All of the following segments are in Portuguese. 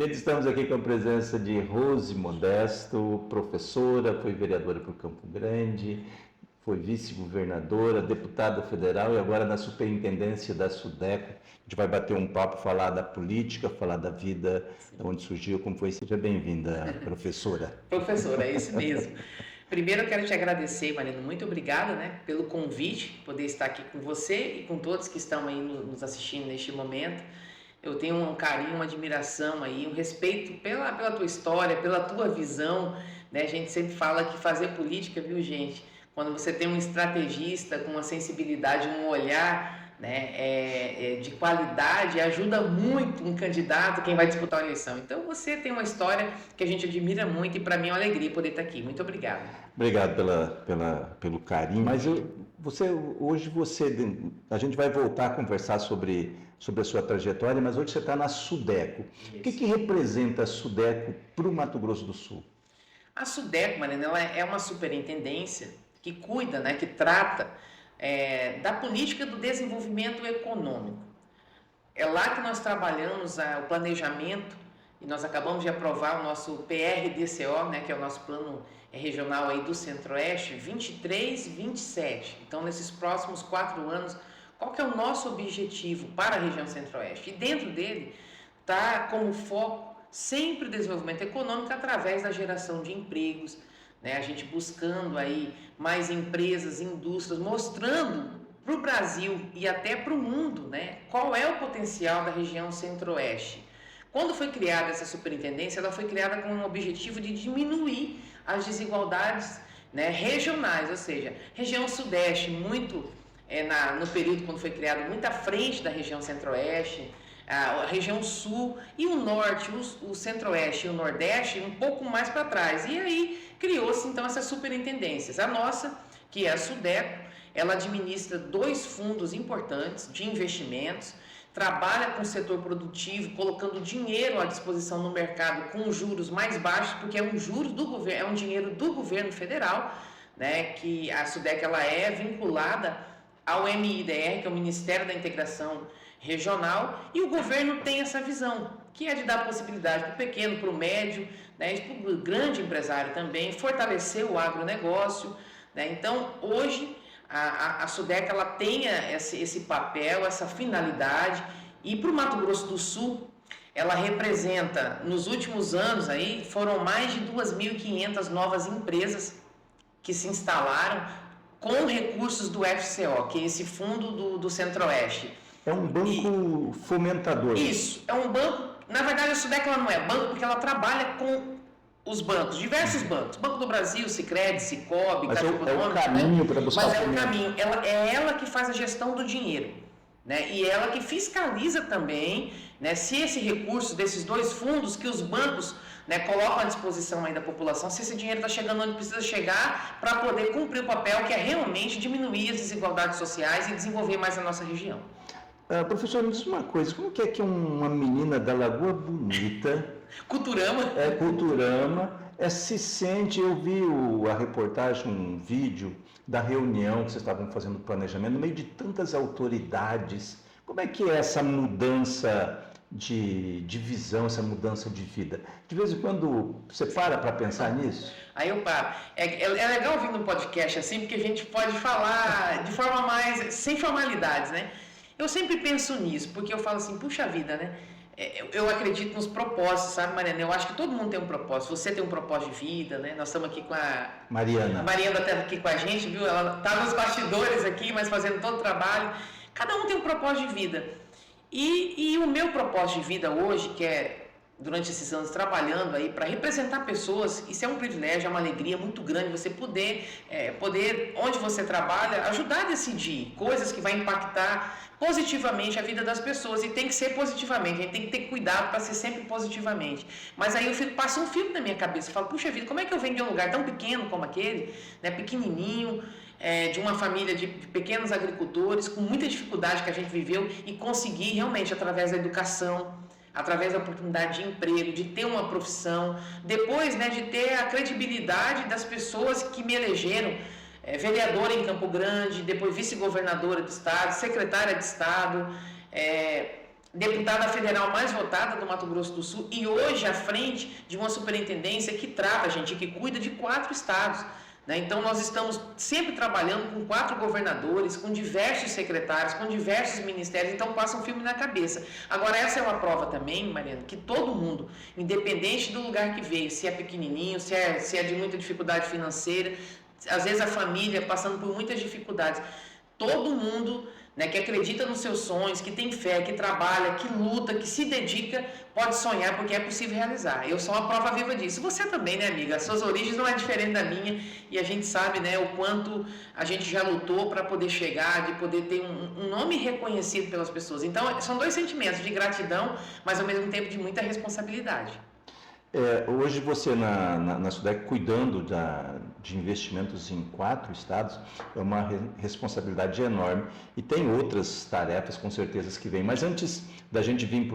Gente, estamos aqui com a presença de Rose Modesto, professora, foi vereadora por Campo Grande, foi vice-governadora, deputada federal e agora na superintendência da SUDECO. A gente vai bater um papo, falar da política, falar da vida, de onde surgiu, como foi. Seja bem-vinda, professora. Professora, é isso mesmo. Primeiro eu quero te agradecer, Marina, muito obrigada, né, pelo convite, poder estar aqui com você e com todos que estão aí nos assistindo neste momento. Eu tenho um carinho, uma admiração aí, um respeito pela tua história, pela tua visão, né? A gente sempre fala que fazer política, viu, gente? Quando você tem um estrategista com uma sensibilidade, um olhar, né, de qualidade, ajuda muito um candidato, quem vai disputar a eleição. Então você tem uma história que a gente admira muito e para mim é uma alegria poder estar aqui. Muito obrigado. Obrigado pelo carinho. Mas hoje a gente vai voltar a conversar sobre a sua trajetória, mas hoje você está na SUDECO. Isso. O que representa a SUDECO para o Mato Grosso do Sul? A SUDECO, Marina, ela é uma superintendência que cuida, né, que trata da política do desenvolvimento econômico. É lá que nós trabalhamos o planejamento e nós acabamos de aprovar o nosso PRDCO, né, que é o nosso plano regional aí do Centro-Oeste, 23-27. Então, nesses próximos 4 anos, qual que é o nosso objetivo para a região Centro-Oeste? E dentro dele está como foco sempre o desenvolvimento econômico através da geração de empregos, né? A gente buscando aí mais empresas, indústrias, mostrando para o Brasil e até para o mundo, né, qual é o potencial da região Centro-Oeste. Quando foi criada essa superintendência, ela foi criada com o objetivo de diminuir as desigualdades, né, regionais, ou seja, região Sudeste muito no período quando foi criado, muito à frente da região Centro-Oeste, a região Sul e o Norte, o Centro-Oeste e o Nordeste um pouco mais para trás. E aí criou-se então essas superintendências. A nossa, que é a SUDECO, ela administra 2 fundos importantes de investimentos, trabalha com o setor produtivo, colocando dinheiro à disposição no mercado com juros mais baixos, porque é um dinheiro do governo federal, né, que a SUDECO ela é vinculada ao MIDR, que é o Ministério da Integração Regional, e o governo tem essa visão, que é de dar possibilidade para o pequeno, para o médio, né, e para o grande empresário também, fortalecer o agronegócio, né? Então, hoje, a SUDECO ela tem esse papel, essa finalidade, e para o Mato Grosso do Sul, ela representa, nos últimos anos, aí, foram mais de 2.500 novas empresas que se instalaram com recursos do FCO, que é esse fundo do Centro-Oeste. É um banco fomentador. Isso, é um banco. Na verdade, a SUDECO ela não é banco porque ela trabalha com os bancos, diversos bancos. Banco do Brasil, Sicredi, Cicobi, Caixa Econômica. Mas é o caminho, né, para buscar o fomento. Mas é o caminho. É ela que faz a gestão do dinheiro, né? E ela que fiscaliza também, né, se esse recurso desses 2 fundos que os bancos, né, colocam à disposição aí da população, se esse dinheiro está chegando onde precisa chegar para poder cumprir o papel que é realmente diminuir as desigualdades sociais e desenvolver mais a nossa região. Professor, me diz uma coisa, como que é que uma menina da Lagoa Bonita... Culturama. Culturama, se sente... Eu vi a reportagem, um vídeo da reunião que vocês estavam fazendo o planejamento, no meio de tantas autoridades. Como é que é essa mudança de visão, essa mudança de vida? De vez em quando você para pensar nisso? Aí eu paro. É legal ouvir no podcast assim, porque a gente pode falar de forma mais... sem formalidades, né? Eu sempre penso nisso, porque eu falo assim, puxa vida, né? Eu acredito nos propósitos, sabe, Mariana? Eu acho que todo mundo tem um propósito. Você tem um propósito de vida, né? Nós estamos aqui com a... Mariana. A Mariana está aqui com a gente, viu? Ela está nos bastidores aqui, mas fazendo todo o trabalho. Cada um tem um propósito de vida. E o meu propósito de vida hoje, que é durante esses anos trabalhando aí para representar pessoas, isso é um privilégio, é uma alegria muito grande você poder, onde você trabalha, ajudar a decidir coisas que vai impactar positivamente a vida das pessoas, e tem que ser positivamente, a gente tem que ter cuidado para ser sempre positivamente. Mas aí passa um filme na minha cabeça, eu falo, puxa vida, como é que eu venho de um lugar tão pequeno como aquele, né, pequenininho, de uma família de pequenos agricultores, com muita dificuldade que a gente viveu, e conseguir realmente, através da educação, através da oportunidade de emprego, de ter uma profissão, depois, né, de ter a credibilidade das pessoas que me elegeram, vereadora em Campo Grande, depois vice-governadora do estado, secretária de estado, deputada federal mais votada do Mato Grosso do Sul e hoje à frente de uma superintendência que trata, gente, que cuida de 4 estados. Né? Então, nós estamos sempre trabalhando com 4 governadores, com diversos secretários, com diversos ministérios, então passa um filme na cabeça. Agora, essa é uma prova também, Mariana, que todo mundo, independente do lugar que veio, se é pequenininho, se é de muita dificuldade financeira, às vezes a família passando por muitas dificuldades, todo mundo, né, que acredita nos seus sonhos, que tem fé, que trabalha, que luta, que se dedica, pode sonhar porque é possível realizar. Eu sou uma prova viva disso. Você também, né, amiga? As suas origens não é diferente da minha e a gente sabe, né, o quanto a gente já lutou para poder chegar, de poder ter um nome reconhecido pelas pessoas. Então, são 2 sentimentos de gratidão, mas ao mesmo tempo de muita responsabilidade. Hoje você na SUDEC cuidando de investimentos em 4 estados é uma responsabilidade enorme e tem outras tarefas com certeza que vêm. Mas antes da gente vir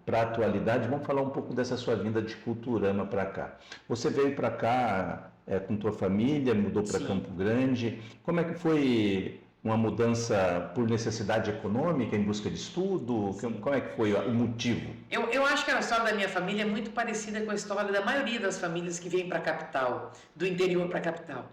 para a atualidade, vamos falar um pouco dessa sua vinda de Culturama para cá. Você veio para cá com tua família, mudou para Campo Grande. Como é que foi uma mudança por necessidade econômica, em busca de estudo? Como é que foi o motivo? Eu acho que a história da minha família é muito parecida com a história da maioria das famílias que vêm para a capital, do interior para a capital.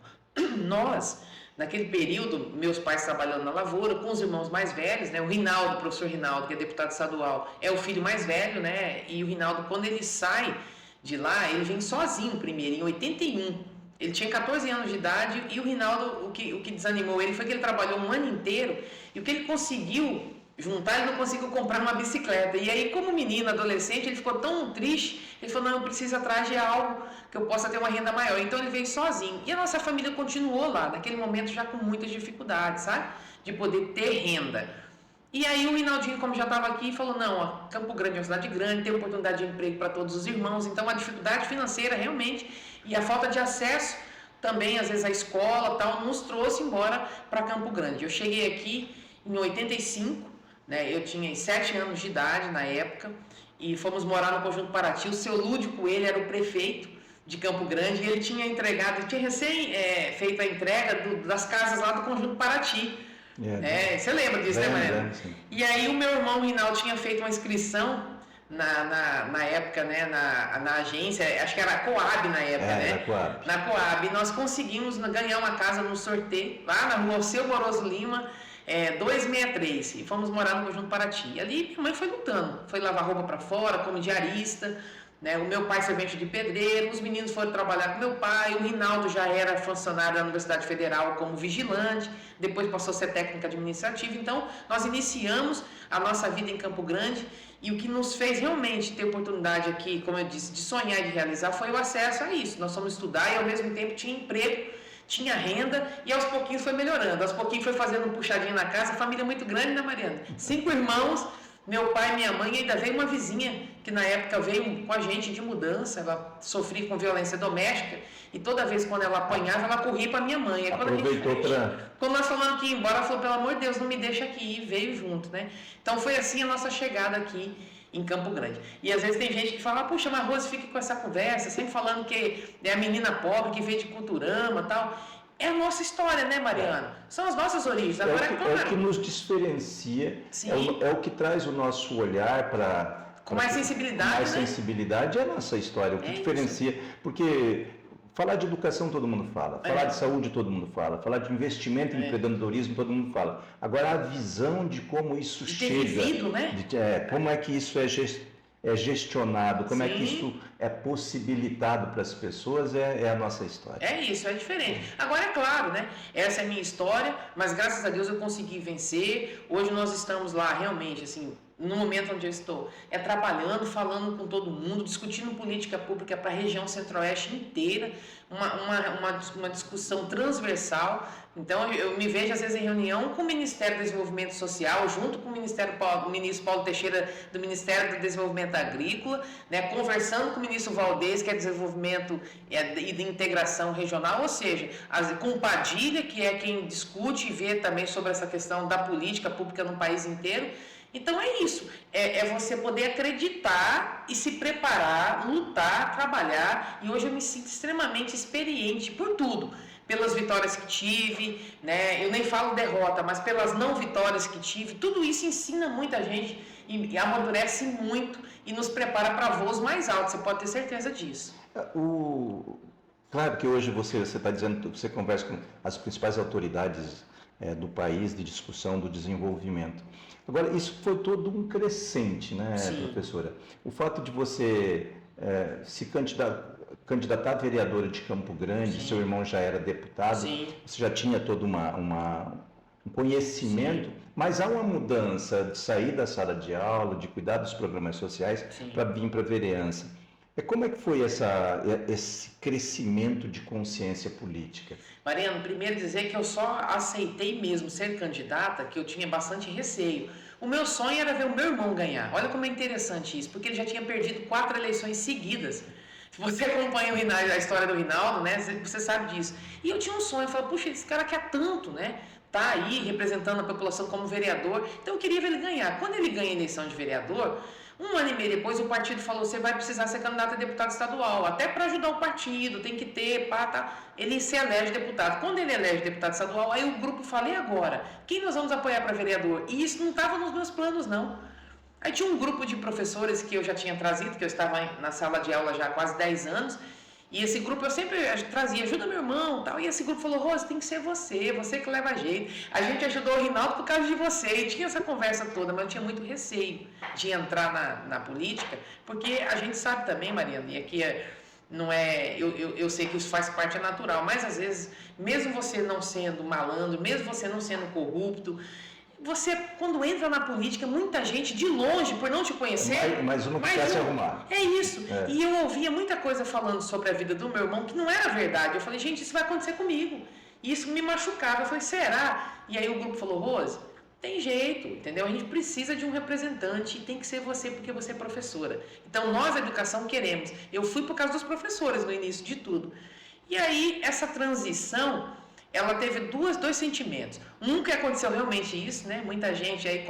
Nós, naquele período, meus pais trabalhando na lavoura, com os irmãos mais velhos, né? O Rinaldo, o professor Rinaldo, que é deputado estadual, é o filho mais velho, né? E o Rinaldo, quando ele sai de lá, ele vem sozinho primeiro, em 81. Ele tinha 14 anos de idade e o Rinaldo, o que desanimou ele foi que ele trabalhou um ano inteiro e o que ele conseguiu juntar, ele não conseguiu comprar uma bicicleta. E aí, como menino, adolescente, ele ficou tão triste, ele falou, não, eu preciso atrás de algo que eu possa ter uma renda maior. Então ele veio sozinho. E a nossa família continuou lá, naquele momento já com muitas dificuldades, sabe? De poder ter renda. E aí o Rinaldinho, como já estava aqui, falou, não, ó, Campo Grande é uma cidade grande, tem oportunidade de emprego para todos os irmãos, então a dificuldade financeira realmente e a falta de acesso também, às vezes, à escola tal, nos trouxe embora para Campo Grande. Eu cheguei aqui em 85, né, eu tinha 7 anos de idade na época, e fomos morar no Conjunto Paraty. O seu Lúdico, ele era o prefeito de Campo Grande, e ele tinha entregado, tinha recém feito a entrega das casas lá do Conjunto Paraty. Você lembra disso, né, Mariana? E aí o meu irmão Rinaldo tinha feito uma inscrição na época, né, na agência, acho que era a Coab na época, né? Coab. Na Coab, nós conseguimos ganhar uma casa no sorteio, lá na rua Seu Moroso Lima, 263, e fomos morar no Conjunto Paraty. E ali minha mãe foi lutando, foi lavar roupa para fora, como diarista, né? O meu pai servente de pedreiro, os meninos foram trabalhar com meu pai, o Rinaldo já era funcionário da Universidade Federal como vigilante, depois passou a ser técnico administrativo. Então, nós iniciamos a nossa vida em Campo Grande e o que nos fez realmente ter oportunidade aqui, como eu disse, de sonhar e de realizar foi o acesso a isso. Nós fomos estudar e ao mesmo tempo tinha emprego, tinha renda e aos pouquinhos foi melhorando, aos pouquinhos foi fazendo um puxadinho na casa, família muito grande, né, Mariana? 5 irmãos, meu pai e minha mãe, e ainda veio uma vizinha que na época veio com a gente de mudança, ela sofria com violência doméstica e toda vez quando ela apanhava, ela corria para minha mãe. Quando nós falamos que ia embora, ela falou, pelo amor de Deus, não me deixa aqui, e veio junto, né? Então foi assim a nossa chegada aqui em Campo Grande. E às vezes tem gente que fala, puxa, mas Rose, fica com essa conversa, sempre falando que é a menina pobre que veio de Culturama e tal. É a nossa história, né, Mariana? São as nossas origens. Agora, é o que nos diferencia, é o que traz o nosso olhar para... Com mais sensibilidade, mais sensibilidade é a nossa história, o que diferencia. Isso. Porque falar de educação todo mundo fala, falar de saúde todo mundo fala, falar de investimento em empreendedorismo todo mundo fala. Agora, a visão de como isso chega... vivido, né? Como é que isso é gestionado, como é que isso é possibilitado para as pessoas, é a nossa história. É isso, é diferente. Agora, é claro, né? Essa é a minha história, mas graças a Deus eu consegui vencer. Hoje nós estamos lá realmente, assim, no momento onde eu estou, trabalhando, falando com todo mundo, discutindo política pública para a região centro-oeste inteira, uma discussão transversal. Então, eu me vejo, às vezes, em reunião com o Ministério do Desenvolvimento Social, junto com o ministro Paulo Teixeira, do Ministério do Desenvolvimento Agrícola, né, conversando com o ministro Valdez, que é Desenvolvimento e de Integração Regional, ou seja, com o Padilha, que é quem discute e vê também sobre essa questão da política pública no país inteiro. Então é isso, é você poder acreditar e se preparar, lutar, trabalhar, e hoje eu me sinto extremamente experiente por tudo, pelas vitórias que tive, né? Eu nem falo derrota, mas pelas não vitórias que tive. Tudo isso ensina muita gente e amadurece muito e nos prepara para voos mais altos, você pode ter certeza disso. Claro que hoje você está dizendo que você conversa com as principais autoridades do país de discussão do desenvolvimento. Agora, isso foi todo um crescente, né, Sim. professora? O fato de você se candidatar a vereadora de Campo Grande, Sim. seu irmão já era deputado, Sim. você já tinha todo um conhecimento, sim, mas há uma mudança de sair da sala de aula, de cuidar dos programas sociais, para vir para a vereança. Como é que foi esse crescimento de consciência política? Mariano, primeiro dizer que eu só aceitei mesmo ser candidata, que eu tinha bastante receio. O meu sonho era ver o meu irmão ganhar. Olha como é interessante isso, porque ele já tinha perdido 4 eleições seguidas. Se você acompanha a história do Rinaldo, né, você sabe disso. E eu tinha um sonho, eu falei, puxa, esse cara quer tanto, né? Tá aí representando a população como vereador, então eu queria ver ele ganhar. Quando ele ganha a eleição de vereador, 1 ano e meio depois o partido falou, você vai precisar ser candidato a deputado estadual, até para ajudar o partido, tem que ter, pá, tá. Ele se elege deputado. Quando ele elege deputado estadual, aí o grupo fala, e agora? Quem nós vamos apoiar para vereador? E isso não estava nos meus planos, não. Aí tinha um grupo de professores que eu já tinha trazido, que eu estava na sala de aula já há quase 10 anos, e esse grupo eu sempre trazia, ajuda meu irmão, tal. E esse grupo falou, Rose, tem que ser você que leva jeito. A gente ajudou o Rinaldo por causa de você. E tinha essa conversa toda, mas eu tinha muito receio de entrar na política, porque a gente sabe também, Mariana, e aqui não é, eu sei que isso faz parte, é natural, mas às vezes, mesmo você não sendo malandro, mesmo você não sendo corrupto, você, quando entra na política, muita gente de longe, por não te conhecer... Mas não quer se arrumar. É isso. É. E eu ouvia muita coisa falando sobre a vida do meu irmão que não era verdade. Eu falei, gente, isso vai acontecer comigo. E isso me machucava. Eu falei, será? E aí o grupo falou, Rose, tem jeito, entendeu? A gente precisa de um representante e tem que ser você porque você é professora. Então, nós, a educação, queremos. Eu fui por causa dos professores no início de tudo. E aí, essa transição... ela teve dois sentimentos. Um, que aconteceu realmente isso, né? Muita gente aí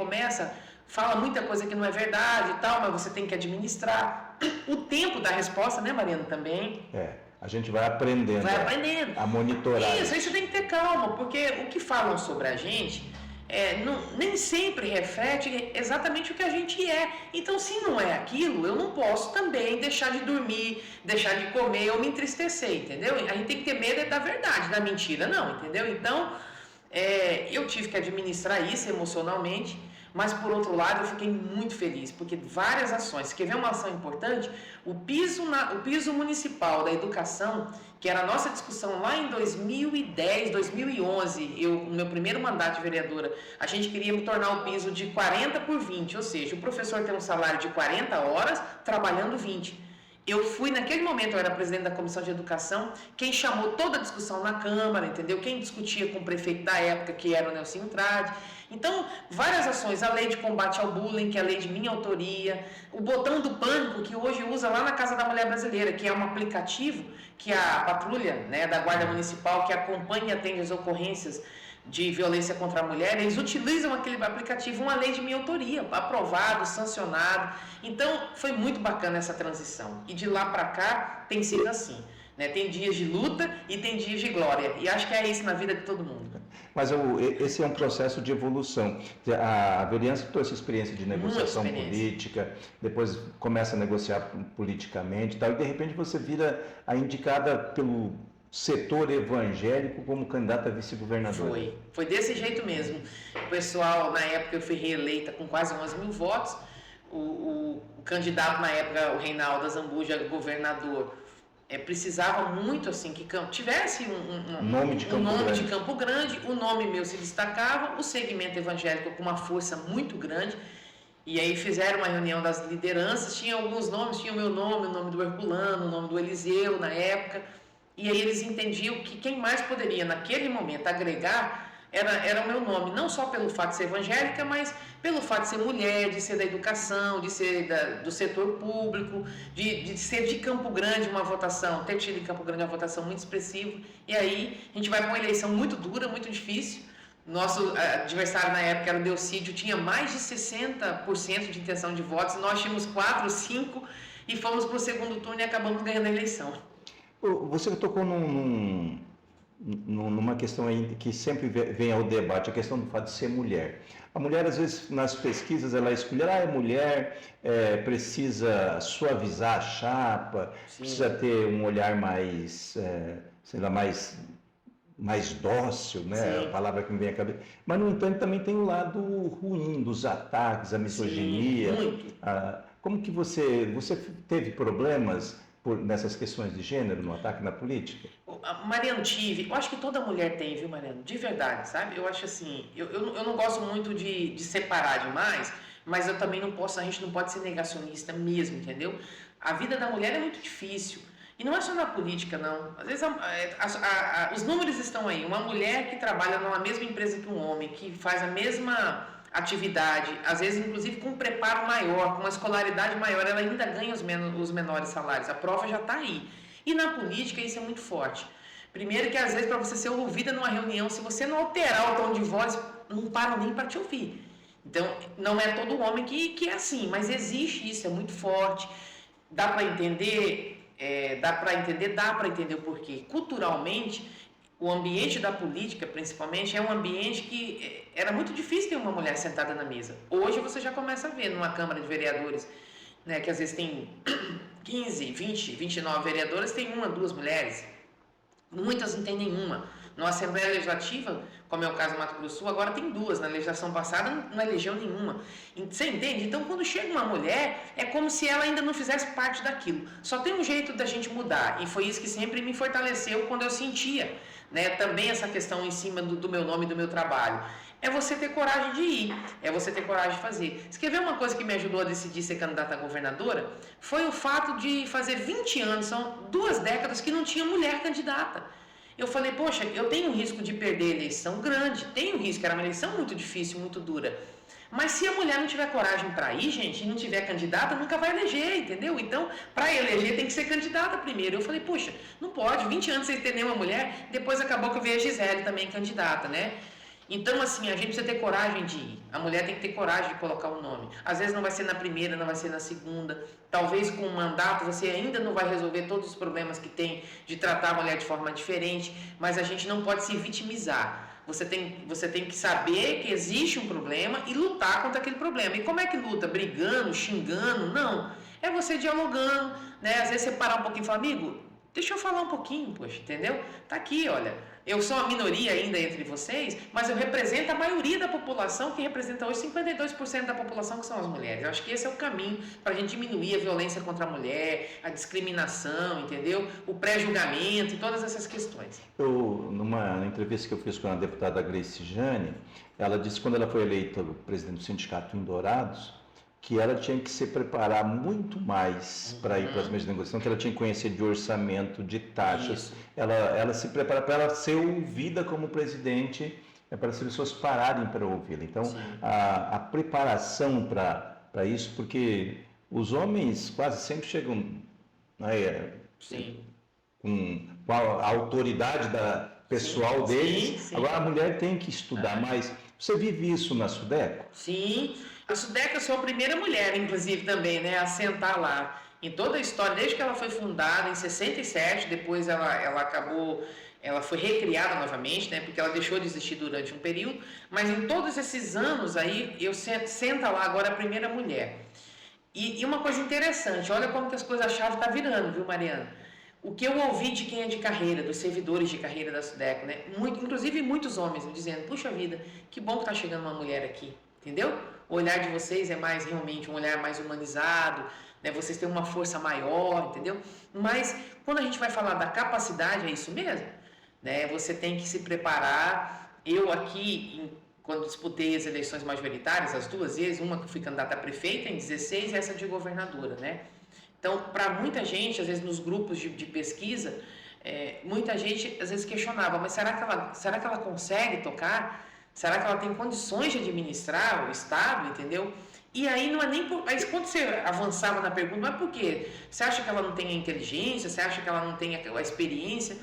fala muita coisa que não é verdade e tal, mas você tem que administrar. O tempo da resposta, né, Mariana, também. A gente vai aprendendo. A monitorar. Isso, aí você tem que ter calma, porque o que falam sobre a gente nem sempre reflete exatamente o que a gente é. Então, se não é aquilo, eu não posso também deixar de dormir, deixar de comer ou me entristecer, entendeu? A gente tem que ter medo da verdade, da mentira não, entendeu? Então, eu tive que administrar isso emocionalmente, mas por outro lado eu fiquei muito feliz, porque várias ações, quer ver uma ação importante? O piso municipal da educação, que era a nossa discussão lá em 2010, 2011, no meu primeiro mandato de vereadora, a gente queria tornar o piso de 40 por 20, ou seja, o professor tem um salário de 40 horas, trabalhando 20. Eu fui, naquele momento, eu era presidente da Comissão de Educação, quem chamou toda a discussão na Câmara, entendeu? Quem discutia com o prefeito da época, que era o Nelsinho Trade. Então, várias ações, a lei de combate ao bullying, que é a lei de minha autoria, o botão do pânico, que hoje usa lá na Casa da Mulher Brasileira, que é um aplicativo que a patrulha, né, da Guarda Municipal, que acompanha e atende as ocorrências de violência contra a mulher, eles utilizam aquele aplicativo, uma lei de minha autoria, aprovado, sancionado. Então, foi muito bacana essa transição. E de lá para cá, tem sido assim. Né? Tem dias de luta e tem dias de glória. E acho que é isso na vida de todo mundo. Mas esse é um processo de evolução. A vereança tem essa experiência de negociação política, depois começa a negociar politicamente e tal, e de repente você vira a indicada pelo setor evangélico como candidata a vice-governadora. Foi desse jeito mesmo. O pessoal, na época eu fui reeleita com quase 11 mil votos, o candidato na época, o Reinaldo Azambuja, governador, precisava muito assim que tivesse um nome de Campo Grande, o nome meu se destacava, o segmento evangélico com uma força muito grande. E aí fizeram uma reunião das lideranças, tinha alguns nomes, tinha o meu nome, o nome do Herculano, o nome do Eliseu na época. E aí eles entendiam que quem mais poderia, naquele momento, agregar era o meu nome. Não só pelo fato de ser evangélica, mas pelo fato de ser mulher, de ser da educação, de ser do setor público, de ser de Campo Grande uma votação, ter tido em Campo Grande uma votação muito expressiva. E aí a gente vai para uma eleição muito dura, muito difícil. Nosso adversário na época era o Delcídio, tinha mais de 60% de intenção de votos. Nós tínhamos 4, 5 e fomos para o segundo turno e acabamos ganhando a eleição. Você tocou numa questão aí que sempre vem ao debate, a questão do fato de ser mulher. A mulher, às vezes, nas pesquisas, ela escolhe, é mulher, precisa suavizar a chapa, sim, precisa ter um olhar mais, sei lá, mais dócil, né? Sim. A palavra que me vem à cabeça. Mas, no entanto, também tem o lado ruim dos ataques, a misoginia. Sim, muito. Como que você teve problemas nessas questões de gênero, no ataque na política? Mariano, eu acho que toda mulher tem, viu, Mariano? De verdade, sabe? Eu acho assim, eu não gosto muito de separar demais, mas eu também não posso, a gente não pode ser negacionista mesmo, entendeu? A vida da mulher é muito difícil. E não é só na política, não. Às vezes os números estão aí. Uma mulher que trabalha numa mesma empresa que um homem, que faz a mesma atividade, às vezes inclusive com um preparo maior, com uma escolaridade maior, ela ainda ganha os menores salários. A prova já está aí. E na política isso é muito forte. Primeiro que às vezes para você ser ouvida numa reunião, se você não alterar o tom de voz, não param nem para te ouvir. Então, não é todo homem que é assim, mas existe isso, é muito forte. Dá para entender... dá para entender o porquê. Culturalmente, o ambiente da política, principalmente, é um ambiente que era muito difícil ter uma mulher sentada na mesa. Hoje você já começa a ver numa Câmara de Vereadores, né, que às vezes tem 15, 20, 29 vereadoras, tem uma, duas mulheres. Muitas não tem nenhuma. Na Assembleia Legislativa, como é o caso do Mato Grosso do Sul, agora tem duas. Na legislação passada não elegeu nenhuma. Você entende? Então, quando chega uma mulher, é como se ela ainda não fizesse parte daquilo. Só tem um jeito da gente mudar. E foi isso que sempre me fortaleceu quando eu sentia, né, também essa questão em cima do meu nome e do meu trabalho. É você ter coragem de ir, é você ter coragem de fazer. Você quer ver uma coisa que me ajudou a decidir ser candidata a governadora? Foi o fato de fazer 20 anos, são 2 décadas que não tinha mulher candidata. Eu falei, poxa, eu tenho um risco de perder a eleição grande, tenho um risco, era uma eleição muito difícil, muito dura. Mas se a mulher não tiver coragem para ir, gente, e não tiver candidata, nunca vai eleger, entendeu? Então, para eleger tem que ser candidata primeiro. Eu falei, poxa, não pode, 20 anos sem ter nenhuma mulher, depois acabou que veio a Gisele também candidata, né? Então, assim, a gente precisa ter coragem de ir. A mulher tem que ter coragem de colocar o nome. Às vezes não vai ser na primeira, não vai ser na segunda. Talvez com um mandato você ainda não vai resolver todos os problemas que tem de tratar a mulher de forma diferente, mas a gente não pode se vitimizar. Você tem que saber que existe um problema e lutar contra aquele problema. E como é que luta? Brigando, xingando? Não. É você dialogando, né? Às vezes você parar um pouquinho e falar, amigo, deixa eu falar um pouquinho, poxa, entendeu? Tá aqui, olha. Eu sou a minoria ainda entre vocês, mas eu represento a maioria da população, que representa hoje 52% da população, que são as mulheres. Eu acho que esse é o caminho para a gente diminuir a violência contra a mulher, a discriminação, entendeu? O pré-julgamento e todas essas questões. Numa entrevista que eu fiz com a deputada Grace Jane, ela disse que quando ela foi eleita presidente do sindicato em Dourados, que ela tinha que se preparar muito mais para ir para as mesas de negociação, que ela tinha que conhecer de orçamento, de taxas. Ela se prepara para ela ser ouvida como presidente, para as pessoas pararem para ouvi-la. Então, a preparação para isso, porque os homens quase sempre chegam, né, com a autoridade pessoal deles. Sim. Agora, a mulher tem que estudar mais. Você vive isso na Sudeco? Sim. A Sudeco, eu sou a primeira mulher, inclusive, também, né, a sentar lá. Em toda a história, desde que ela foi fundada em 67, depois ela foi recriada novamente, né, porque ela deixou de existir durante um período, mas em todos esses anos aí, eu senta lá agora a primeira mulher. E uma coisa interessante, olha como que as coisas-chave estão virando, viu, Mariana? O que eu ouvi de quem é de carreira, dos servidores de carreira da Sudeco, né, inclusive muitos homens me dizendo, puxa vida, que bom que está chegando uma mulher aqui, entendeu? O olhar de vocês é mais realmente um olhar mais humanizado, né? Vocês têm uma força maior, entendeu? Mas quando a gente vai falar da capacidade, é isso mesmo, né? Você tem que se preparar. Eu aqui, quando disputei as eleições majoritárias, as 2 vezes, uma que eu fui candidata a prefeita em 16 e essa de governadora, né? Então, para muita gente, às vezes nos grupos de pesquisa, muita gente às vezes questionava, mas será que ela consegue tocar? Será que ela tem condições de administrar o Estado, entendeu? E aí não é nem por... Mas quando você avançava na pergunta, não é por quê? Você acha que ela não tem a inteligência? Você acha que ela não tem a experiência?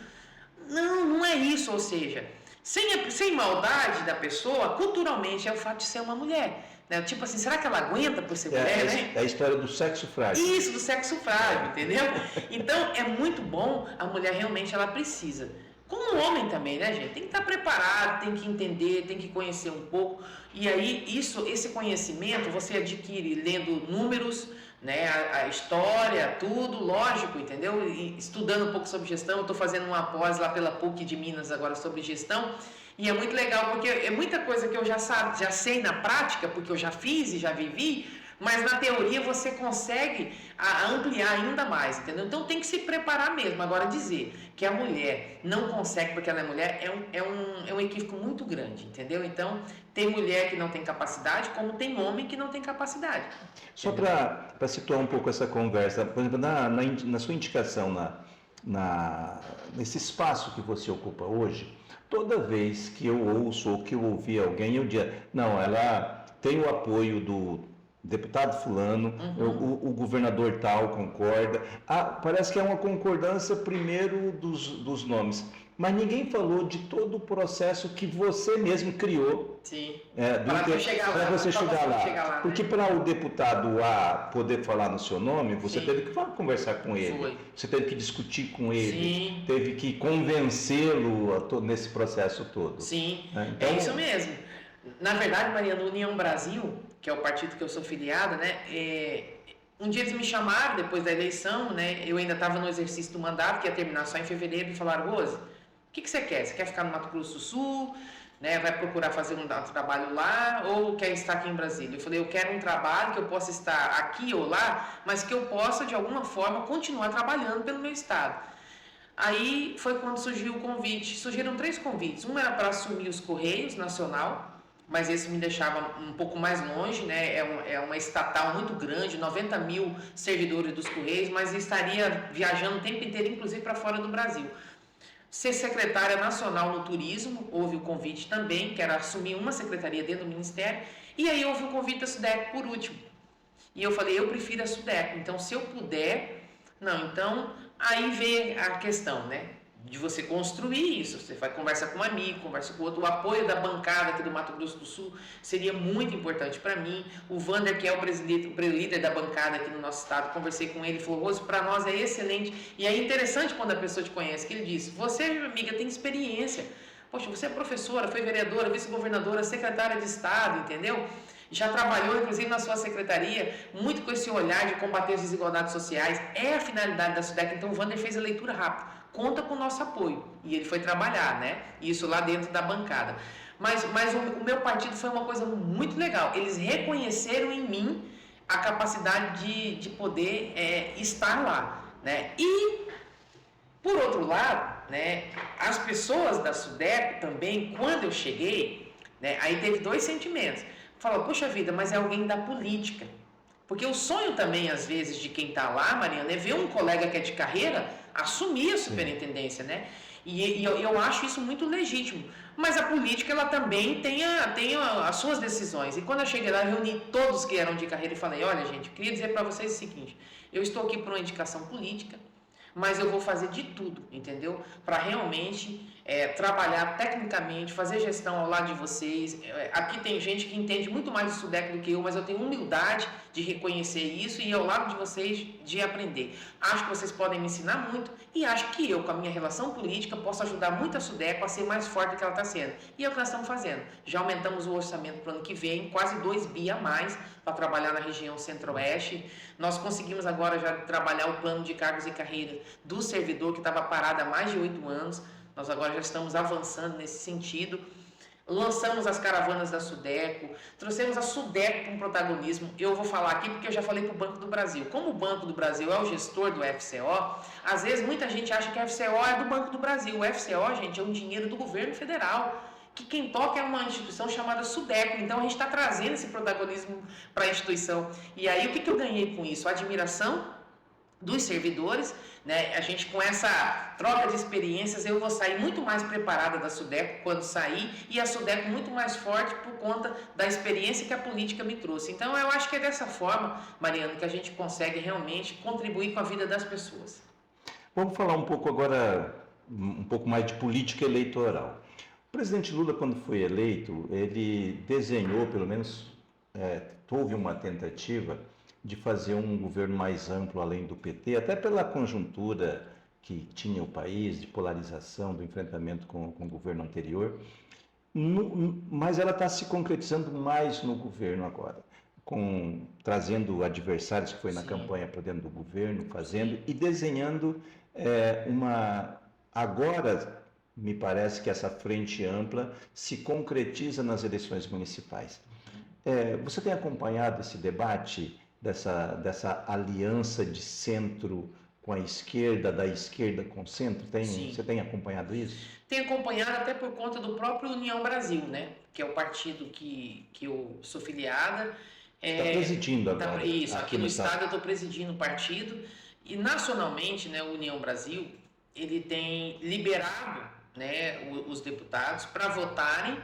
Não é isso, ou seja, sem maldade da pessoa, culturalmente é o fato de ser uma mulher. Né? Tipo assim, será que ela aguenta por ser mulher, né? É a história do sexo frágil. Isso, do sexo frágil, entendeu? Então, é muito bom, a mulher realmente ela precisa. Como o homem também, né, gente? Tem que estar preparado, tem que entender, tem que conhecer um pouco. E aí, esse conhecimento você adquire lendo números, né, a história, tudo, lógico, entendeu? E estudando um pouco sobre gestão. Eu estou fazendo uma pós lá pela PUC de Minas agora sobre gestão. E é muito legal, porque é muita coisa que eu já sei na prática, porque eu já fiz e já vivi, mas na teoria você consegue ampliar ainda mais, entendeu? Então tem que se preparar mesmo. Agora, dizer que a mulher não consegue porque ela é mulher é um equívoco muito grande, entendeu? Então, tem mulher que não tem capacidade, como tem homem que não tem capacidade. Só para situar um pouco essa conversa, por exemplo, na sua indicação, nesse espaço que você ocupa hoje, toda vez que eu ouço ou que eu ouvi alguém, eu digo, não, ela tem o apoio do deputado fulano, o governador tal concorda. Parece que é uma concordância primeiro dos nomes, mas ninguém falou de todo o processo que você mesmo criou. Sim. Para você chegar lá. Porque para o deputado A poder falar no seu nome, você teve que conversar com ele, você teve que discutir com ele, teve que convencê-lo nesse processo todo. Sim, então, é isso mesmo. Na verdade, Mariana, União Brasil, que é o partido que eu sou filiada, né? Um dia eles me chamaram depois da eleição, né? Eu ainda estava no exercício do mandato, que ia terminar só em fevereiro, e falaram: Rose, o que você quer? Você quer ficar no Mato Grosso do Sul? Né? Vai procurar fazer um trabalho lá ou quer estar aqui em Brasília? Eu falei: eu quero um trabalho que eu possa estar aqui ou lá, mas que eu possa, de alguma forma, continuar trabalhando pelo meu estado. Aí foi quando surgiu o convite. Surgiram 3 convites. Um era para assumir os Correios Nacional, mas esse me deixava um pouco mais longe, né? É uma estatal muito grande, 90 mil servidores dos Correios, mas estaria viajando o tempo inteiro, inclusive para fora do Brasil. Ser secretária nacional no turismo, houve o convite também, que era assumir uma secretaria dentro do Ministério, e aí houve o convite da SUDECO por último. E eu falei: eu prefiro a SUDECO, então se eu puder... Não, então aí vem a questão, né? De você construir isso, você vai conversar com um amigo, conversa com outro, o apoio da bancada aqui do Mato Grosso do Sul seria muito importante para mim. O Vander, que é o líder da bancada aqui no nosso estado, conversei com ele, falou: Rose, para nós é excelente. E é interessante quando a pessoa te conhece, que ele disse: você, amiga, tem experiência, poxa, você é professora, foi vereadora, vice-governadora, secretária de estado, entendeu? Já trabalhou, inclusive, na sua secretaria, muito com esse olhar de combater as desigualdades sociais. É a finalidade da SUDECO. Então, o Vander fez a leitura rápida. Conta com o nosso apoio. E ele foi trabalhar, né? Isso lá dentro da bancada. Mas o meu partido foi uma coisa muito legal. Eles reconheceram em mim a capacidade de poder estar lá, né? E, por outro lado, né, as pessoas da SUDECO também, quando eu cheguei, né, aí teve 2 sentimentos. Fala: poxa vida, mas é alguém da política. Porque o sonho também, às vezes, de quem está lá, Mariana, é ver um colega que é de carreira assumir a superintendência, né? E eu acho isso muito legítimo. Mas a política, ela também tem as suas decisões. E quando eu cheguei lá, eu reuni todos que eram de carreira e falei: olha, gente, eu queria dizer para vocês o seguinte: eu estou aqui por uma indicação política, mas eu vou fazer de tudo, entendeu? Para realmente trabalhar tecnicamente, fazer gestão ao lado de vocês. Aqui tem gente que entende muito mais de SUDECO do que eu, mas eu tenho humildade de reconhecer isso e ao lado de vocês de aprender. Acho que vocês podem me ensinar muito e acho que eu, com a minha relação política, posso ajudar muito a SUDECO a ser mais forte do que ela está sendo. E é o que nós estamos fazendo. Já aumentamos o orçamento para o ano que vem, quase 2 bi a mais para trabalhar na região centro-oeste. Nós conseguimos agora já trabalhar o plano de cargos e carreiras do servidor que estava parado há mais de 8 anos. Nós agora já estamos avançando nesse sentido. Lançamos as caravanas da SUDECO, trouxemos a SUDECO para um protagonismo. Eu vou falar aqui porque eu já falei para o Banco do Brasil. Como o Banco do Brasil é o gestor do FCO, às vezes muita gente acha que o FCO é do Banco do Brasil. O FCO, gente, é um dinheiro do governo federal, que quem toca é uma instituição chamada SUDECO. Então a gente está trazendo esse protagonismo para a instituição. E aí o que eu ganhei com isso? A admiração dos servidores, né? A gente, com essa troca de experiências, eu vou sair muito mais preparada da SUDECO quando sair, e a SUDECO muito mais forte por conta da experiência que a política me trouxe. Então eu acho que é dessa forma, Mariana, que a gente consegue realmente contribuir com a vida das pessoas. Vamos falar um pouco agora, um pouco mais de política eleitoral. O presidente Lula, quando foi eleito, ele desenhou, pelo menos houve uma tentativa de fazer um governo mais amplo além do PT, até pela conjuntura que tinha o país, de polarização, do enfrentamento com o governo anterior, mas ela está se concretizando mais no governo agora, trazendo adversários que foi na campanha para dentro do governo, fazendo e desenhando agora me parece que essa frente ampla se concretiza nas eleições municipais. Você tem acompanhado esse debate dessa aliança de centro com a esquerda, da esquerda com o centro? Você tem acompanhado isso? Tenho acompanhado até por conta do próprio União Brasil, né? Que é o partido que eu sou filiada. Está presidindo agora. Isso, aqui no estado eu estou presidindo o partido. E nacionalmente, né, o União Brasil, ele tem liberado, né, os deputados para votarem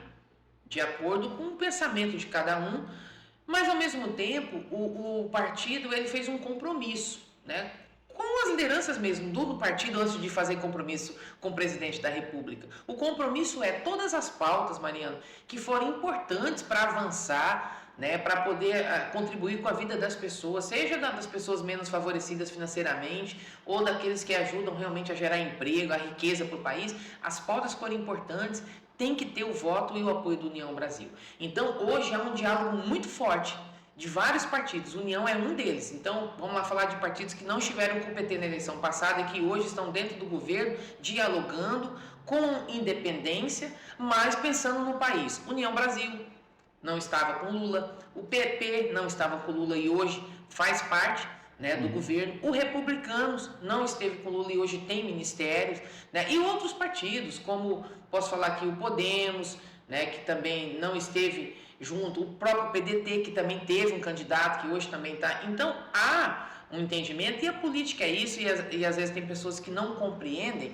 de acordo com o pensamento de cada um, mas ao mesmo tempo o partido ele fez um compromisso, né, com as lideranças mesmo do partido antes de fazer compromisso com o presidente da República. O compromisso é todas as pautas, Mariano, que forem importantes para avançar, né, para poder contribuir com a vida das pessoas, seja das pessoas menos favorecidas financeiramente ou daqueles que ajudam realmente a gerar emprego, a riqueza para o país. As pautas forem importantes, tem que ter o voto e o apoio do União Brasil. Então, hoje há um diálogo muito forte de vários partidos. União é um deles. Então, vamos lá falar de partidos que não estiveram com o PT na eleição passada e que hoje estão dentro do governo, dialogando com independência, mas pensando no país. União Brasil não estava com Lula, o PP não estava com Lula e hoje faz parte, né, do governo, o Republicanos não esteve com Lula e hoje tem ministérios, né, e outros partidos, como posso falar aqui o Podemos, né, que também não esteve junto, o próprio PDT, que também teve um candidato, que hoje também está. Então, há um entendimento, e a política é isso, e às vezes tem pessoas que não compreendem.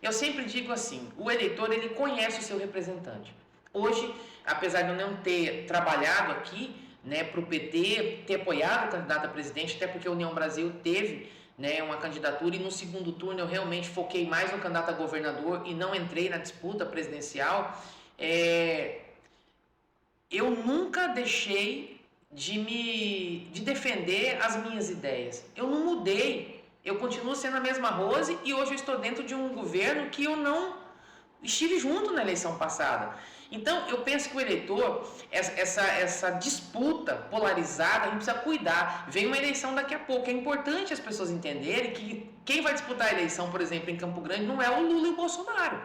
Eu sempre digo assim, o eleitor, ele conhece o seu representante. Hoje, apesar de eu não ter trabalhado aqui, né, para o PT, ter apoiado o candidato a presidente, até porque a União Brasil teve, né, uma candidatura, e no segundo turno eu realmente foquei mais no candidato a governador e não entrei na disputa presidencial, eu nunca deixei de defender as minhas ideias. Eu não mudei, eu continuo sendo a mesma Rose e hoje eu estou dentro de um governo que eu não estive junto na eleição passada. Então, eu penso que o eleitor, essa disputa polarizada, a gente precisa cuidar. Vem uma eleição daqui a pouco. É importante as pessoas entenderem que quem vai disputar a eleição, por exemplo, em Campo Grande, não é o Lula e o Bolsonaro.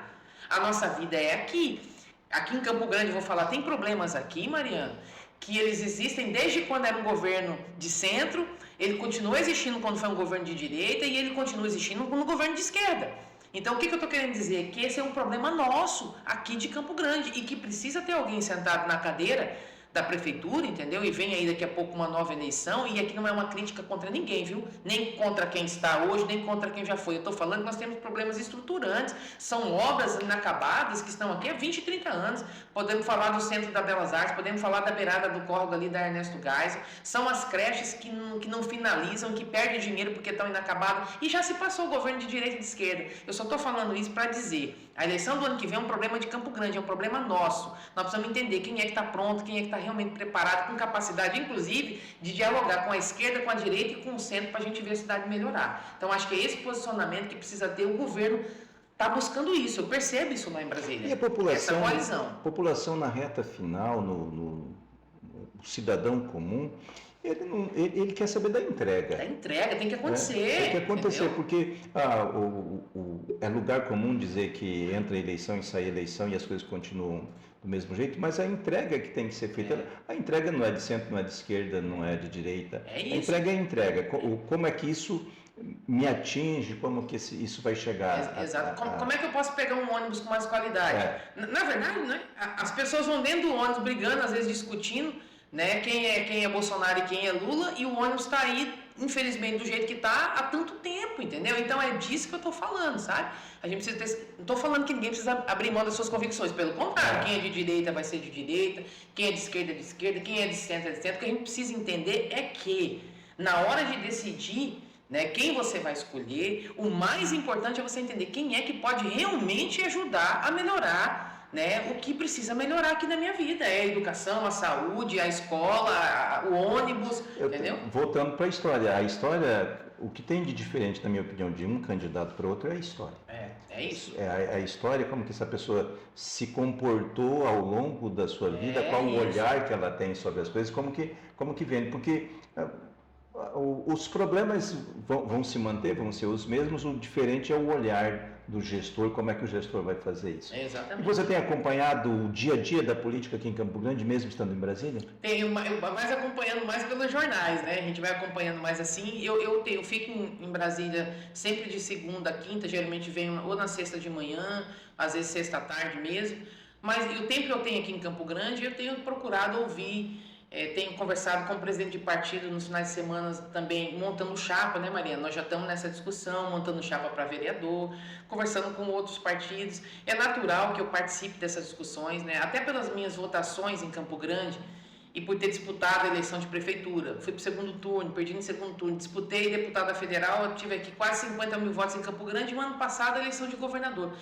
A nossa vida é aqui. Aqui em Campo Grande, vou falar, tem problemas aqui, Mariana, que eles existem desde quando era um governo de centro, ele continuou existindo quando foi um governo de direita e ele continua existindo no governo de esquerda. Então, o que eu estou querendo dizer? Que esse é um problema nosso aqui de Campo Grande e que precisa ter alguém sentado na cadeira da prefeitura, entendeu? E vem aí daqui a pouco uma nova eleição, e aqui não é uma crítica contra ninguém, viu? Nem contra quem está hoje, nem contra quem já foi. Eu estou falando que nós temos problemas estruturantes, são obras inacabadas que estão aqui há 20, 30 anos. Podemos falar do Centro da Belas Artes, podemos falar da beirada do córrego ali da Ernesto Geisel. São as creches que não finalizam, que perdem dinheiro porque estão inacabadas, e já se passou o governo de direita e de esquerda. Eu só estou falando isso para dizer, a eleição do ano que vem é um problema de Campo Grande, é um problema nosso. Nós precisamos entender quem é que está pronto, quem é que está realmente preparado, com capacidade, inclusive, de dialogar com a esquerda, com a direita e com o centro para a gente ver a cidade melhorar. Então, acho que é esse posicionamento que precisa ter. O governo está buscando isso, eu percebo isso lá em Brasília. E a população, essa coalizão. A população na reta final, no cidadão comum, ele quer saber da entrega. Da entrega, tem que acontecer. Tem que acontecer, entendeu? porque é lugar comum dizer que entra eleição e sai eleição e as coisas continuam do mesmo jeito, mas a entrega que tem que ser feita, a entrega não é de centro, não é de esquerda, não é de direita. É isso. A entrega é a entrega. Como é que isso me atinge, como que isso vai chegar? Exato. Como é que eu posso pegar um ônibus com mais qualidade? Na verdade, né, as pessoas vão dentro do ônibus brigando, às vezes discutindo, né, quem é Bolsonaro e quem é Lula, e o ônibus está aí, infelizmente, do jeito que está há tanto tempo, entendeu? Então é disso que eu estou falando, sabe? A gente precisa ter, não estou falando que ninguém precisa abrir mão das suas convicções, pelo contrário, quem é de direita vai ser de direita, quem é de esquerda, quem é de centro é de centro. O que a gente precisa entender é que, na hora de decidir, né, quem você vai escolher, o mais importante é você entender quem é que pode realmente ajudar a melhorar, né, o que precisa melhorar aqui na minha vida. É a educação, a saúde, a escola, o ônibus, entendeu? Voltando para a história, o que tem de diferente, na minha opinião, de um candidato para outro é a história. É isso. É a história, como que essa pessoa se comportou ao longo da sua vida, qual o olhar que ela tem sobre as coisas, como que vem, porque os problemas vão se manter, vão ser os mesmos, o diferente é o olhar do gestor, como é que o gestor vai fazer isso. Exatamente. E você tem acompanhado o dia a dia da política aqui em Campo Grande, mesmo estando em Brasília? Tenho, mais acompanhando mais pelos jornais, né? A gente vai acompanhando mais assim. Eu fico em Brasília sempre de segunda a quinta, geralmente venho ou na sexta de manhã, às vezes sexta à tarde mesmo. Mas o tempo que eu tenho aqui em Campo Grande, eu tenho procurado ouvir. Tenho conversado com o presidente de partido nos finais de semana também, montando chapa, né, Mariana? Nós já estamos nessa discussão, montando chapa para vereador, conversando com outros partidos. É natural que eu participe dessas discussões, né? Até pelas minhas votações em Campo Grande e por ter disputado a eleição de prefeitura. Fui para o segundo turno, perdi no segundo turno, disputei deputada federal, eu tive aqui quase 50 mil votos em Campo Grande e no ano passado a eleição de governador.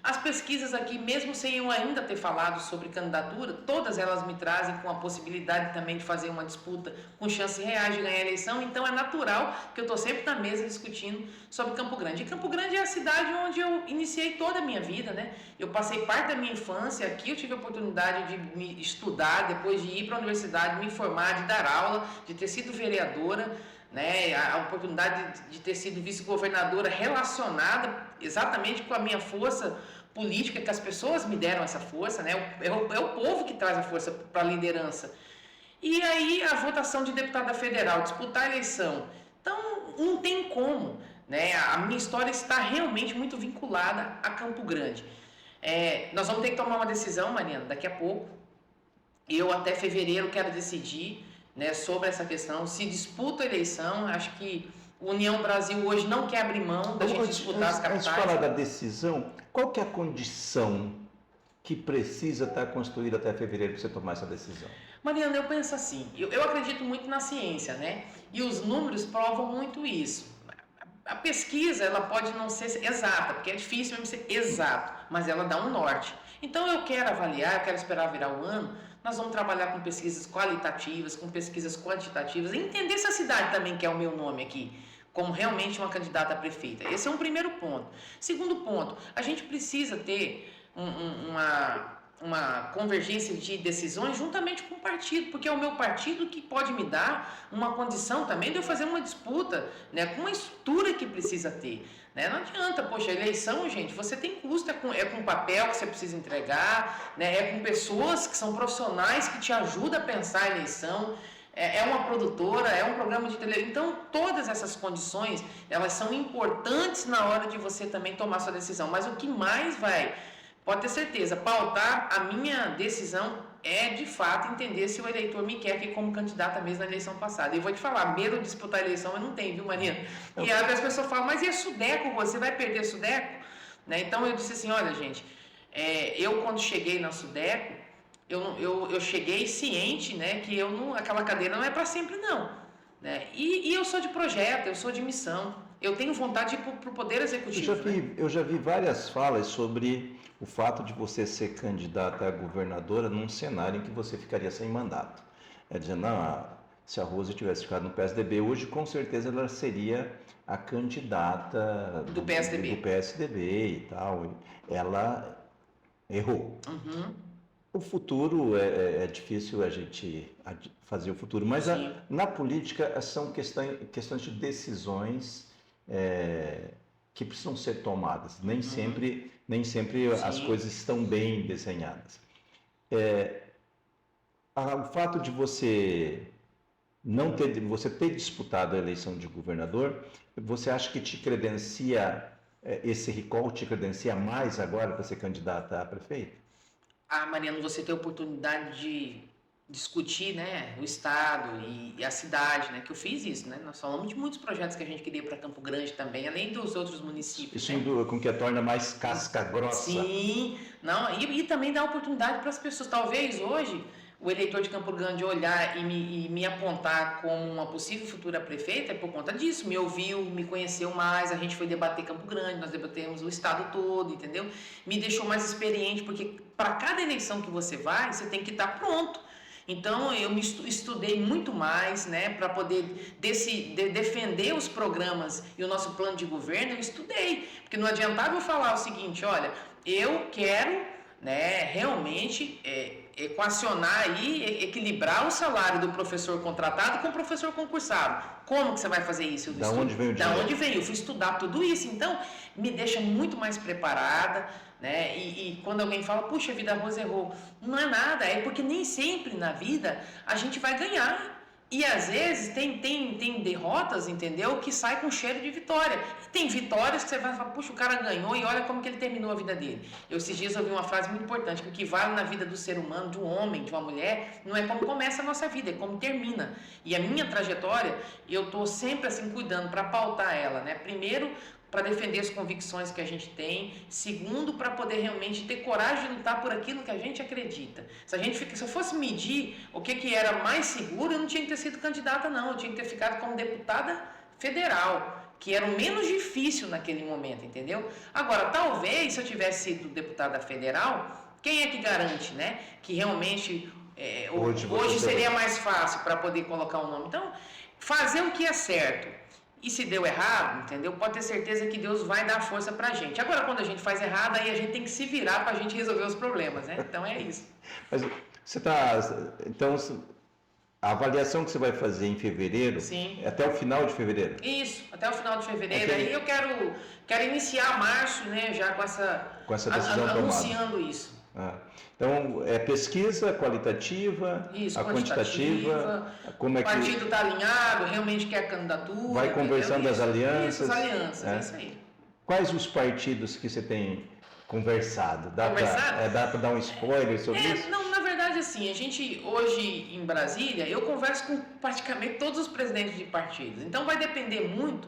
As pesquisas aqui, mesmo sem eu ainda ter falado sobre candidatura, todas elas me trazem com a possibilidade também de fazer uma disputa com chances reais de ganhar a eleição, então é natural que eu estou sempre na mesa discutindo sobre Campo Grande. E Campo Grande é a cidade onde eu iniciei toda a minha vida, né? Eu passei parte da minha infância aqui, eu tive a oportunidade de me estudar, depois de ir para a universidade, me formar, de dar aula, de ter sido vereadora, né, a oportunidade de ter sido vice-governadora relacionada exatamente com a minha força política, que as pessoas me deram essa força, né, é o povo que traz a força para a liderança. E aí a votação de deputada federal, disputar a eleição, então não tem como, né, a minha história está realmente muito vinculada a Campo Grande. Nós vamos ter que tomar uma decisão, Mariana, daqui a pouco. Eu até fevereiro quero decidir, né, sobre essa questão, se disputa a eleição. Acho que a União Brasil hoje não quer abrir mão da gente disputar as capitais. Antes de falar da decisão, qual que é a condição que precisa estar construída até fevereiro para você tomar essa decisão? Mariana, eu penso assim, eu acredito muito na ciência, né? E os números provam muito isso. A pesquisa, ela pode não ser exata, porque é difícil mesmo ser exato, mas ela dá um norte. Então eu quero avaliar, eu quero esperar virar o ano. Nós vamos trabalhar com pesquisas qualitativas, com pesquisas quantitativas, e entender se a cidade também quer o meu nome aqui, como realmente uma candidata a prefeita. Esse é um primeiro ponto. Segundo ponto, a gente precisa ter uma convergência de decisões juntamente com o partido, porque é o meu partido que pode me dar uma condição também de eu fazer uma disputa, né, com uma estrutura que precisa ter. Não adianta, poxa, eleição, gente, você tem custo, é com papel que você precisa entregar, né, é com pessoas que são profissionais que te ajudam a pensar a eleição, é uma produtora, é um programa de televisão. Então, todas essas condições, elas são importantes na hora de você também tomar sua decisão. Mas o que mais pode ter certeza, pautar a minha decisão é, de fato, entender se o eleitor me quer aqui como candidata mesmo na eleição passada. E eu vou te falar, medo de disputar a eleição eu não tenho, viu, Marina? E aí as pessoas falam, mas e a Sudeco, você vai perder a Sudeco? Né? Então eu disse assim, olha, gente, eu quando cheguei na Sudeco, eu cheguei ciente, né, que aquela cadeira não é para sempre não. Né? E eu sou de projeto, eu sou de missão. Eu tenho vontade de ir para o Poder Executivo. Eu já vi várias falas sobre o fato de você ser candidata a governadora num cenário em que você ficaria sem mandato. Dizendo, se a Rose tivesse ficado no PSDB, hoje com certeza ela seria a candidata do PSDB e tal. Ela errou. Uhum. O futuro é difícil a gente fazer o futuro, mas na política são questões de decisões que precisam ser tomadas. Nem sempre as coisas estão bem desenhadas. O fato de você você ter disputado a eleição de governador, você acha que te credencia, esse recall te credencia mais agora para ser candidata a prefeito? Mariano, você tem a oportunidade de discutir, né, o estado e a cidade, né, que eu fiz isso, né, nós falamos de muitos projetos que a gente queria para Campo Grande também, além dos outros municípios. Isso, né? Com que a torna mais casca grossa. Sim, não, e também dá oportunidade para as pessoas, talvez hoje o eleitor de Campo Grande olhar e me apontar como uma possível futura prefeita é por conta disso. Me ouviu, me conheceu mais, a gente foi debater Campo Grande, nós debatemos o estado todo, entendeu? Me deixou mais experiente, porque para cada eleição que você vai, você tem que estar pronto. Então, eu me estudei muito mais, né, para poder defender os programas e o nosso plano de governo, eu estudei. Porque não adiantava eu falar o seguinte, olha, eu quero, né, realmente equacionar aí, equilibrar o salário do professor contratado com o professor concursado. Como que você vai fazer isso? Da onde veio o dinheiro? Da onde veio? Eu fui estudar tudo isso. Então, me deixa muito mais preparada, né? E quando alguém fala, puxa vida, a Rose errou, não é nada, é porque nem sempre na vida a gente vai ganhar. E às vezes tem derrotas, entendeu? Que sai com cheiro de vitória. E tem vitórias que você vai falar, puxa, o cara ganhou e olha como que ele terminou a vida dele. Eu esses dias ouvi uma frase muito importante, que o que vale na vida do ser humano, de um homem, de uma mulher, não é como começa a nossa vida, é como termina. E a minha trajetória, eu estou sempre assim cuidando para pautar ela, né? Primeiro, para defender as convicções que a gente tem. Segundo, para poder realmente ter coragem de lutar por aquilo que a gente acredita. Se eu fosse medir o que era mais seguro, eu não tinha que ter sido candidata, não. Eu tinha que ter ficado como deputada federal, que era o menos difícil naquele momento, entendeu? Agora, talvez, se eu tivesse sido deputada federal, quem é que garante, né? Que realmente hoje seria mais fácil para poder colocar o nome. Então, fazer o que é certo. E se deu errado, entendeu? Pode ter certeza que Deus vai dar força pra gente. Agora, quando a gente faz errado, aí a gente tem que se virar pra gente resolver os problemas, né? Então é isso. Mas você então, a avaliação que você vai fazer em fevereiro, sim, até o final de fevereiro? Isso, até o final de fevereiro. Aí eu quero iniciar março, né? Já com essa decisão anunciando tomada. Isso. Então, é pesquisa qualitativa, isso, a quantitativa, como é que... O partido está alinhado, realmente quer candidatura. Vai conversando as alianças. Isso, as alianças, é isso aí. Quais os partidos que você tem conversado? Dá para dar um spoiler sobre isso? Não, na verdade, assim, a gente hoje em Brasília, eu converso com praticamente todos os presidentes de partidos. Então, vai depender muito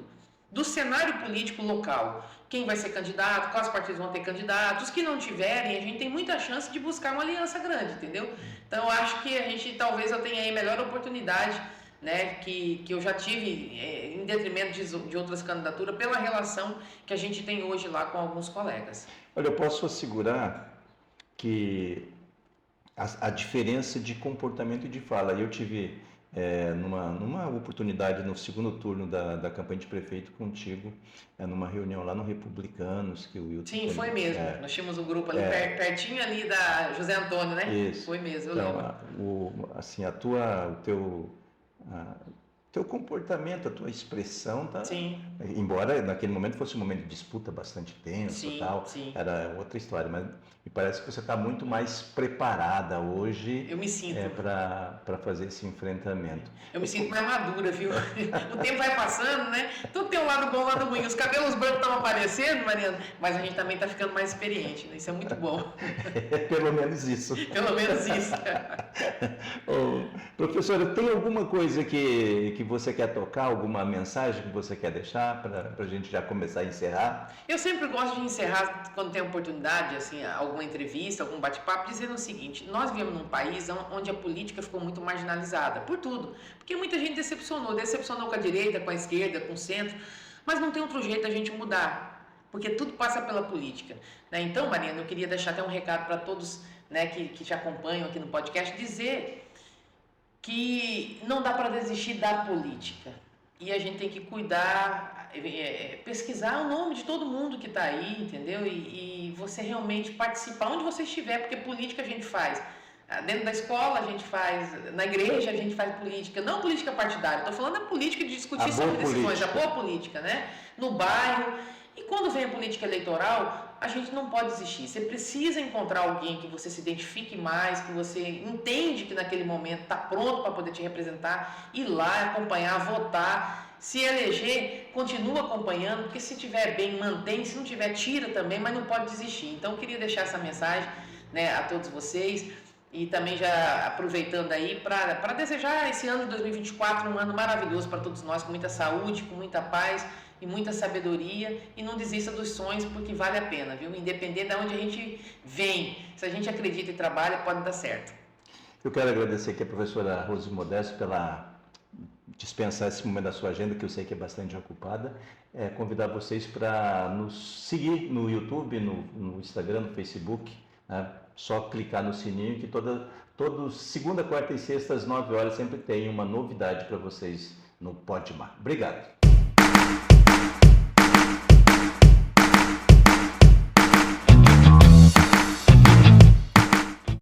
do cenário político local. Quem vai ser candidato, quais partidos vão ter candidatos, os que não tiverem, a gente tem muita chance de buscar uma aliança grande, entendeu? Então, eu acho que talvez eu tenha aí melhor oportunidade, né, que eu já tive em detrimento de outras candidaturas, pela relação que a gente tem hoje lá com alguns colegas. Olha, eu posso assegurar que a diferença de comportamento e de fala, eu tive numa oportunidade no segundo turno da campanha de prefeito contigo, numa reunião lá no Republicanos, que o Wilton... Sim, foi mesmo. Nós tínhamos um grupo ali pertinho ali da José Antônio, né? Isso. Foi mesmo, eu então, lembro. Assim, teu comportamento, a tua expressão, tá? Sim. Embora naquele momento fosse um momento de disputa bastante tenso, sim, tal, sim. Era outra história, mas me parece que você está muito mais preparada hoje. Eu me sinto. Para fazer esse enfrentamento. Eu me sinto mais madura, viu? O tempo vai passando, né? Tudo tem um lado bom, um lado ruim. Os cabelos brancos estão aparecendo, Mariana, mas a gente também está ficando mais experiente, né? Isso é muito bom. Pelo menos isso. Pelo menos isso. Professora, tem alguma coisa que você quer tocar, alguma mensagem que você quer deixar para a gente já começar a encerrar? Eu sempre gosto de encerrar, quando tem oportunidade, assim, alguma entrevista, algum bate-papo, dizendo o seguinte: nós vivemos num país onde a política ficou muito marginalizada, por tudo. Porque muita gente decepcionou com a direita, com a esquerda, com o centro, mas não tem outro jeito da gente mudar, porque tudo passa pela política, né? Então, Mariana, eu queria deixar até um recado para todos, né, que te acompanham aqui no podcast, dizer que não dá para desistir da política. E a gente tem que cuidar, pesquisar o nome de todo mundo que está aí, entendeu? E você realmente participar onde você estiver, porque política a gente faz. Dentro da escola a gente faz, na igreja a gente faz política, não política partidária, estou falando da política de discutir sobre decisões, a boa política, né? No bairro. E quando vem a política eleitoral, a gente não pode desistir. Você precisa encontrar alguém que você se identifique mais, que você entende que naquele momento está pronto para poder te representar, ir lá, acompanhar, votar. Se eleger, continua acompanhando, porque se tiver bem, mantém, se não tiver, tira também, mas não pode desistir. Então, eu queria deixar essa mensagem, né, a todos vocês, e também já aproveitando aí para desejar esse ano de 2024 um ano maravilhoso para todos nós, com muita saúde, com muita paz e muita sabedoria, e não desista dos sonhos, porque vale a pena, viu? Independente de onde a gente vem, se a gente acredita e trabalha, pode dar certo. Eu quero agradecer aqui a professora Rose Modesto pela dispensar esse momento da sua agenda, que eu sei que é bastante ocupada. Convidar vocês para nos seguir no YouTube, no Instagram, no Facebook, né? Só clicar no sininho que todos segunda, quarta e sexta às 9 horas sempre tem uma novidade para vocês no Podmar. Obrigado.